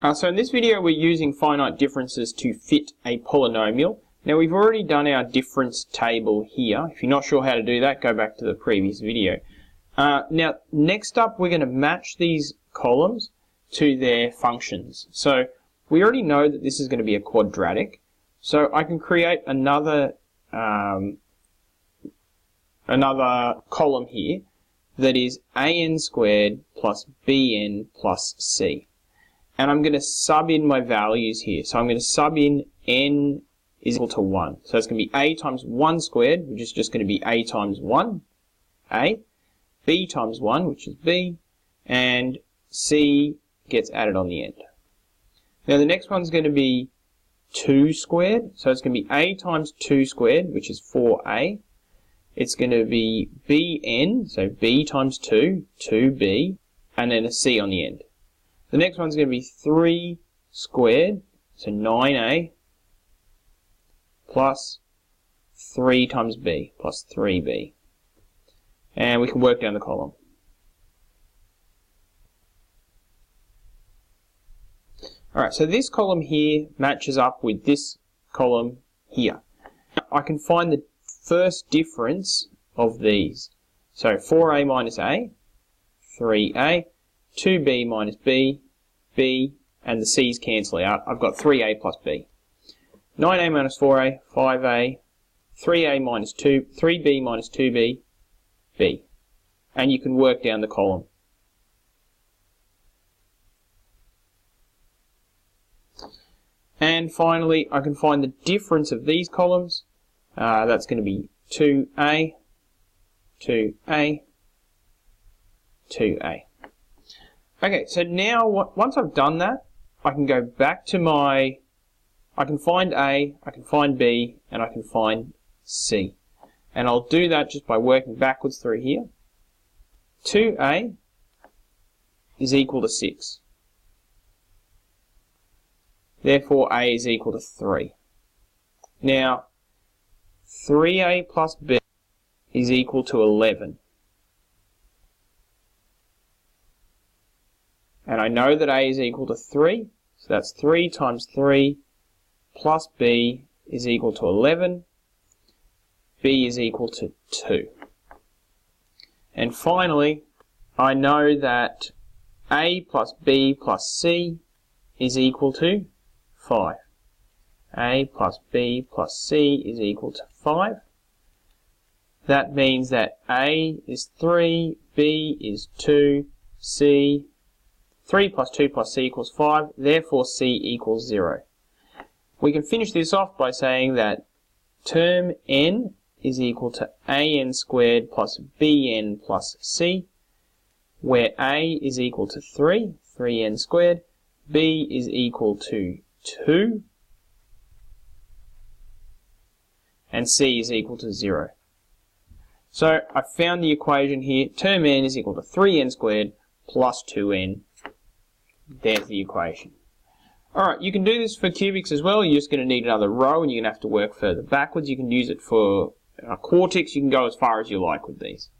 So in this video we're using finite differences to fit a polynomial. Now we've already done our difference table here. If you're not sure how to do that, go back to the previous video. Now next up we're going to match these columns to their functions. So we already know that this is going to be a quadratic. So I can create another column here that is an squared plus bn plus c. And I'm going to sub in my values here. So I'm going to sub in n is equal to 1. So it's going to be a times 1 squared, which is just going to be a times 1, a, b times 1, which is b, and c gets added on the end. Now the next one's going to be 2 squared. So it's going to be a times 2 squared, which is 4a. It's going to be bn, so b times 2, 2b, and then a c on the end. The next one's going to be 3 squared, so 9a, plus 3 times b, plus 3b. And we can work down the column. Alright, so this column here matches up with this column here. I can find the first difference of these. So 4a minus a, 3a, 2b minus b, b, and the c's cancel out. I've got 3a plus b. 9a minus 4a, 5a, 3a minus 2, 3b minus 2b, b. And you can work down the column. And finally, I can find the difference of these columns. That's going to be 2a, 2a, 2a. Okay, so now once I've done that, I can go back to I can find A, I can find B, and I can find C. And I'll do that just by working backwards through here. 2A is equal to 6. Therefore, A is equal to 3. Now, 3A plus B is equal to 11. And I know that A is equal to 3, so that's 3 times 3 plus B is equal to 11. B is equal to 2. And finally, I know that A plus B plus C is equal to 5. A plus B plus C is equal to 5. That means that A is 3, B is 2, C 3 plus 2 plus c equals 5, therefore c equals 0. We can finish this off by saying that term n is equal to an squared plus bn plus c, where a is equal to 3, 3n squared, b is equal to 2, and c is equal to 0. So I found the equation here. Term n is equal to 3n squared plus 2n. There's the equation. Alright, you can do this for cubics as well. You're just going to need another row and you're going to have to work further backwards. You can use it for quartics. You can go as far as you like with these.